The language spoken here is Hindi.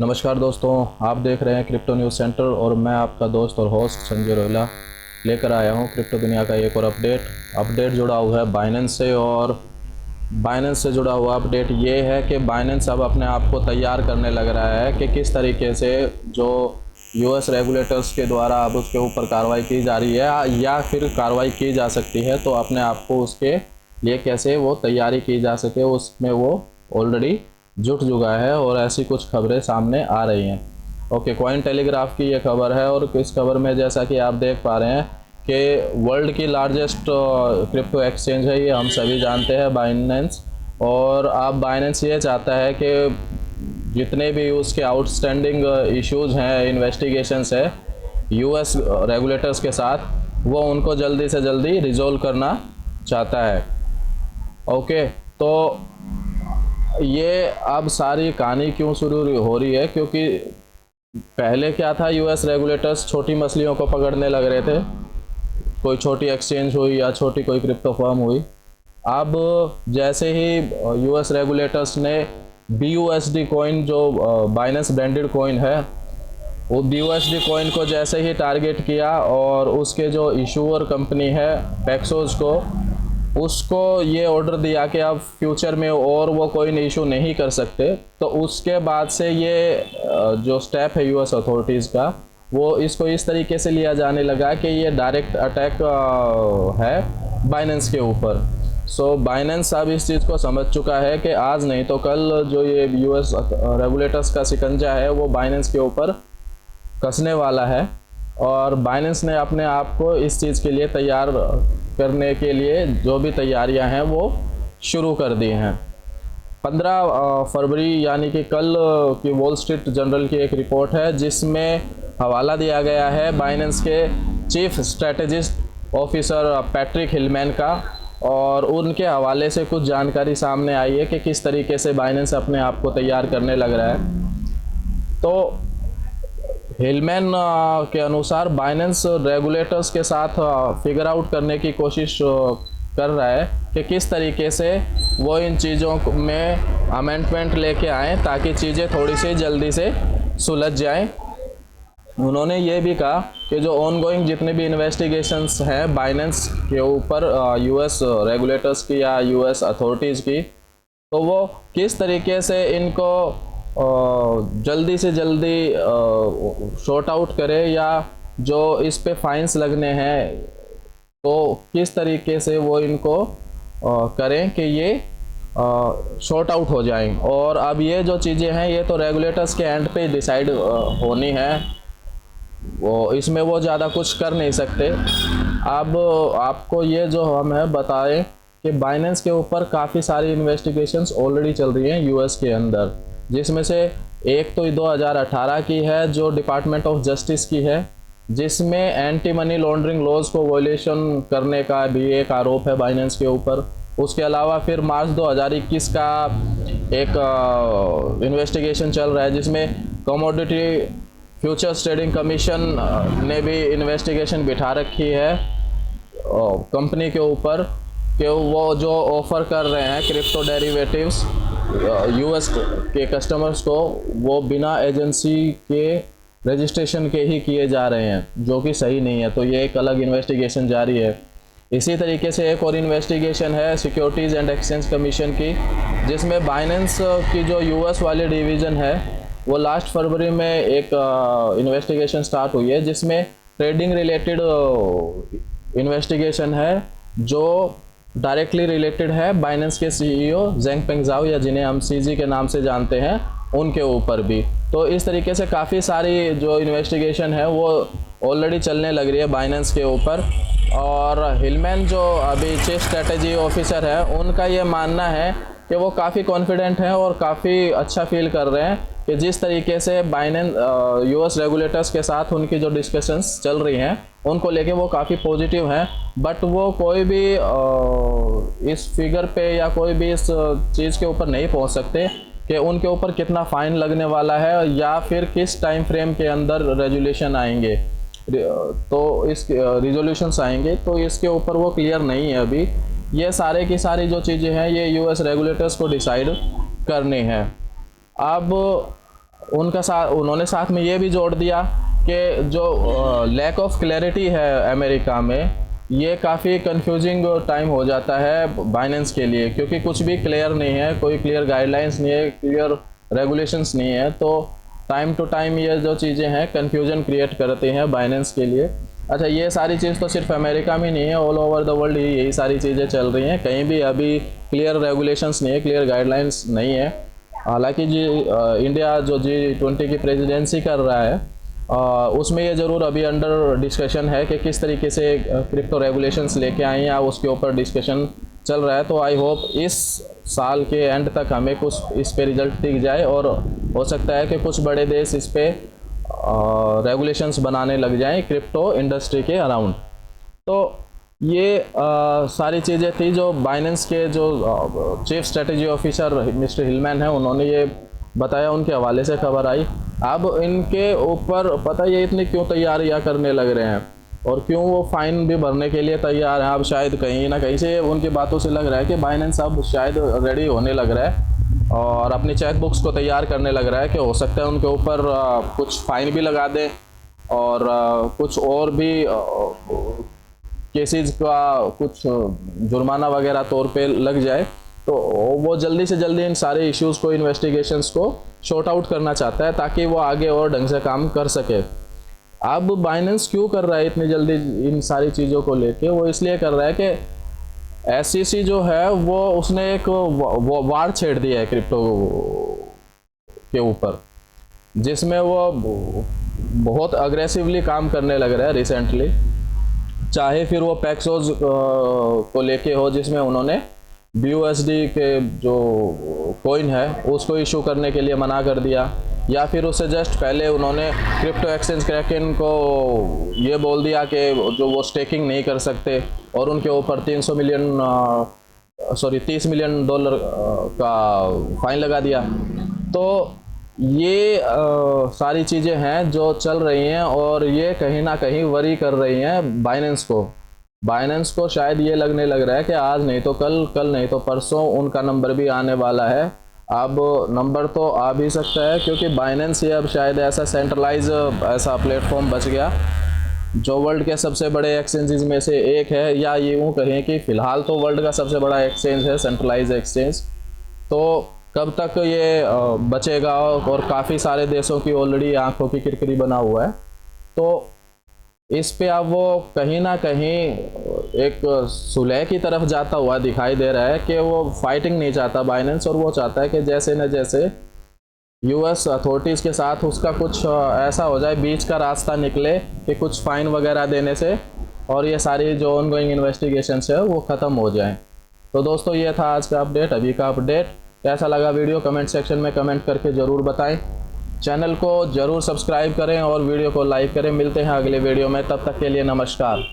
नमस्कार दोस्तों, आप देख रहे हैं क्रिप्टो न्यूज़ सेंटर और मैं आपका दोस्त और होस्ट संजय रोहिला लेकर आया हूं क्रिप्टो दुनिया का एक और अपडेट जुड़ा हुआ है बाइनेंस से। और बाइनेंस से जुड़ा हुआ अपडेट ये है कि बाइनेंस अब अपने आप को तैयार करने लग रहा है कि किस तरीके से जो यूएस रेगुलेटर्स के द्वारा अब उसके ऊपर कार्रवाई की जा रही है या फिर कार्रवाई की जा सकती है, तो अपने आप को उसके लिए कैसे वो तैयारी की जा सके उसमें वो ऑलरेडी जुट चुका है और ऐसी कुछ खबरें सामने आ रही हैं। ओके, कॉइन टेलीग्राफ की ये खबर है और इस खबर में जैसा कि आप देख पा रहे हैं कि वर्ल्ड की लार्जेस्ट क्रिप्टो एक्सचेंज है, ये हम सभी जानते हैं, बाइनेंस। और अब बाइनेंस ये चाहता है कि जितने भी उसके आउटस्टैंडिंग इश्यूज हैं, इन्वेस्टिगेशंस है यूएस रेगुलेटर्स के साथ, वो उनको जल्दी से जल्दी रिजोल्व करना चाहता है। ओके, तो ये अब सारी कहानी क्यों शुरू हो रही है, क्योंकि पहले क्या था, यूएस रेगुलेटर्स छोटी मछलियों को पकड़ने लग रहे थे। कोई छोटी एक्सचेंज हुई या छोटी कोई क्रिप्टो फर्म हुई। अब जैसे ही यूएस रेगुलेटर्स ने BUSD कॉइन, जो बाइनेंस ब्रांडेड कॉइन है, वो BUSD कॉइन को जैसे ही टारगेट किया और उसके जो इशूअर कंपनी है पैक्सोस को, उसको ये ऑर्डर दिया कि अब फ्यूचर में और वो कोई इशू नहीं कर सकते, तो उसके बाद से ये जो स्टेप है यूएस अथॉरिटीज़ का, वो इसको इस तरीके से लिया जाने लगा कि ये डायरेक्ट अटैक है बाइनेंस के ऊपर। सो बाइनेंस अब इस चीज़ को समझ चुका है कि आज नहीं तो कल जो ये यूएस रेगुलेटर्स का शिकंजा है वो बाइनेंस के ऊपर कसने वाला है। और बाइनेंस ने अपने आप को इस चीज़ के लिए तैयार करने के लिए जो भी तैयारियां हैं वो शुरू कर दी हैं। 15 फरवरी यानी कि कल की वॉल स्ट्रीट जर्नल की एक रिपोर्ट है जिसमें हवाला दिया गया है बाइनेंस के chief strategist officer Patrick Hillman का, और उनके हवाले से कुछ जानकारी सामने आई है कि किस तरीके से बाइनेंस अपने आप को तैयार करने लग रहा है। तो हिलमैन के अनुसार बाइनेंस रेगुलेटर्स के साथ फिगर आउट करने की कोशिश कर रहा है कि किस तरीके से वो इन चीज़ों में अमेंडमेंट लेके आएँ ताकि चीज़ें थोड़ी सी जल्दी से सुलझ जाएं। उन्होंने ये भी कहा कि जो ऑनगोइंग जितने भी इन्वेस्टिगेशंस हैं बाइनेंस के ऊपर यूएस रेगुलेटर्स की या यूएस अथॉरिटीज़ की, तो वो किस तरीके से इनको जल्दी से जल्दी शॉर्ट आउट करे, या जो इस पे फाइन्स लगने हैं तो किस तरीके से वो इनको करें कि ये शॉर्ट आउट हो जाएं। और अब ये जो चीज़ें हैं ये तो रेगुलेटर्स के एंड पे डिसाइड होनी है, वो इसमें वो ज़्यादा कुछ कर नहीं सकते। अब आपको ये जो हम है बताएं कि बाइनेंस के ऊपर काफ़ी सारी इन्वेस्टिगेशंस ऑलरेडी चल रही हैं यूएस के अंदर, जिसमें से एक तो 2018 की है जो डिपार्टमेंट ऑफ जस्टिस की है, जिसमें एंटी मनी लॉन्ड्रिंग लॉज को वॉयलेशन करने का भी एक आरोप है बाइनेंस के ऊपर। उसके अलावा फिर मार्च 2021 का एक इन्वेस्टिगेशन चल रहा है जिसमें कमोडिटी फ्यूचर्स ट्रेडिंग कमीशन ने भी इन्वेस्टिगेशन बिठा रखी है कंपनी के ऊपर कि वो जो ऑफ़र कर रहे हैं क्रिप्टो डेरिवेटिव्स यूएस के कस्टमर्स को, वो बिना एजेंसी के रजिस्ट्रेशन के ही किए जा रहे हैं, जो कि सही नहीं है। तो ये एक अलग इन्वेस्टिगेशन जारी है। इसी तरीके से एक और इन्वेस्टिगेशन है सिक्योरिटीज़ एंड एक्सचेंज कमीशन की, जिसमें बाइनेंस की जो यूएस वाली डिवीज़न है वो लास्ट फरवरी में एक इन्वेस्टिगेशन स्टार्ट हुई है, जिसमें ट्रेडिंग रिलेटेड इन्वेस्टिगेशन है जो डायरेक्टली रिलेटेड है बाइनेंस के CEO जेंगपेंग झाओ, या जिन्हें हम CZ के नाम से जानते हैं, उनके ऊपर भी। तो इस तरीके से काफ़ी सारी जो इन्वेस्टिगेशन है वो ऑलरेडी चलने लग रही है बाइनेंस के ऊपर। और हिलमैन जो अभी चीफ स्ट्रेटेजी ऑफिसर है, उनका ये मानना है कि वो काफ़ी कॉन्फिडेंट हैं और काफ़ी अच्छा फील कर रहे हैं कि जिस तरीके से बाइनेंस यूएस रेगुलेटर्स के साथ उनकी जो डिस्कशंस चल रही हैं उनको लेके वो काफ़ी पॉजिटिव हैं। बट वो कोई भी इस फिगर पे या कोई भी इस चीज़ के ऊपर नहीं पहुंच सकते कि उनके ऊपर कितना फ़ाइन लगने वाला है या फिर किस टाइम फ्रेम के अंदर रेजुलेशन आएंगे, तो इस रिजोल्यूशंस आएंगे, तो इसके ऊपर वो क्लियर नहीं है अभी। ये सारे की सारी जो चीज़ें हैं ये यूएस रेगुलेटर्स को डिसाइड करनी है। अब उन्होंने साथ में ये भी जोड़ दिया कि जो लैक ऑफ क्लैरिटी है अमेरिका में, ये काफ़ी कंफ्यूजिंग टाइम हो जाता है बाइनेंस के लिए, क्योंकि कुछ भी क्लियर नहीं है, कोई क्लियर गाइडलाइंस नहीं है, क्लियर रेगुलेशंस नहीं है। तो टाइम टू टाइम ये जो चीज़ें हैं कन्फ्यूजन क्रिएट करते हैं बाइनेंस के लिए। अच्छा, ये सारी चीज़ तो सिर्फ अमेरिका में नहीं है, ऑल ओवर द वर्ल्ड ही यही सारी चीज़ें चल रही हैं। कहीं भी अभी क्लियर रेगुलेशंस नहीं है, क्लियर गाइडलाइंस नहीं है। हालांकि इंडिया जो G20 की प्रेसिडेंसी कर रहा है, उसमें ये ज़रूर अभी अंडर डिस्कशन है कि किस तरीके से क्रिप्टो रेगुलेशंस लेके आए हैं, उसके ऊपर डिस्कशन चल रहा है। तो आई होप इस साल के एंड तक हमें कुछ इस पे रिजल्ट दिख जाए, और हो सकता है कि कुछ बड़े देश इस पे रेगुलेशंस बनाने लग जाएं क्रिप्टो इंडस्ट्री के अराउंड। तो ये सारी चीज़ें थी जो बाइनेंस के जो chief strategy officer mister Hillman है, उन्होंने ये बताया, उनके हवाले से खबर आई। अब इनके ऊपर पता ये इतनी क्यों तैयारियां करने लग रहे हैं और क्यों वो फाइन भी भरने के लिए तैयार हैं। अब शायद कहीं ना कहीं से उनकी बातों से लग रहा है कि बाइनेंस अब शायद रेडी होने लग रहा है और अपनी चेक बुक्स को तैयार करने लग रहा है कि हो सकता है उनके ऊपर कुछ फाइन भी लगा दे और कुछ और भी केसेस का कुछ जुर्माना वगैरह तौर पे लग जाए। तो वो जल्दी से जल्दी इन सारे इश्यूज़ को, इन्वेस्टिगेशंस को शॉर्ट आउट करना चाहता है ताकि वो आगे और ढंग से काम कर सके। अब बाइनेंस क्यों कर रहा है इतनी जल्दी इन सारी चीज़ों को लेके? वो इसलिए कर रहा है कि SEC जो है वो उसने एक वार छेड़ दिया है क्रिप्टो के ऊपर, जिसमें वो बहुत अग्रेसिवली काम करने लग रहा है रिसेंटली। चाहे फिर वो पैक्सोज को लेके हो, जिसमें उन्होंने BUSD के जो कॉइन है उसको इशू करने के लिए मना कर दिया, या फिर उससे जस्ट पहले उन्होंने क्रिप्टो एक्सचेंज क्रैकन को ये बोल दिया कि जो वो स्टेकिंग नहीं कर सकते और उनके ऊपर $30 मिलियन का फाइन लगा दिया। तो ये सारी चीज़ें हैं जो चल रही हैं और ये कहीं ना कहीं वरी कर रही हैं बाइनेंस को शायद ये लगने लग रहा है कि आज नहीं तो कल नहीं तो परसों उनका नंबर भी आने वाला है। अब नंबर तो आ भी सकता है, क्योंकि बाइनेंस ये अब शायद ऐसा सेंट्रलाइज ऐसा प्लेटफॉर्म बच गया जो वर्ल्ड के सबसे बड़े एक्सचेंजेस में से एक है, या यूँ कहें कि फ़िलहाल तो वर्ल्ड का सबसे बड़ा एक्सचेंज है, सेंट्रलाइज एक्सचेंज। तो कब तक ये बचेगा? और काफ़ी सारे देशों की ऑलरेडी आंखों की किरकिरी बना हुआ है। तो इस पे अब वो कहीं ना कहीं एक सुलह की तरफ जाता हुआ दिखाई दे रहा है कि वो फाइटिंग नहीं चाहता बाइनेंस, और वो चाहता है कि जैसे न जैसे US अथॉरिटीज़ के साथ उसका कुछ ऐसा हो जाए, बीच का रास्ता निकले कि कुछ फ़ाइन वगैरह देने से और ये सारी जो ऑनगोइंग इन्वेस्टिगेशंस है वो ख़त्म हो जाएं। तो दोस्तों, ये था आज का अपडेट, अभी का अपडेट। कैसा लगा वीडियो कमेंट सेक्शन में कमेंट करके ज़रूर बताएं। चैनल को ज़रूर सब्सक्राइब करें और वीडियो को लाइक करें। मिलते हैं अगले वीडियो में, तब तक के लिए नमस्कार।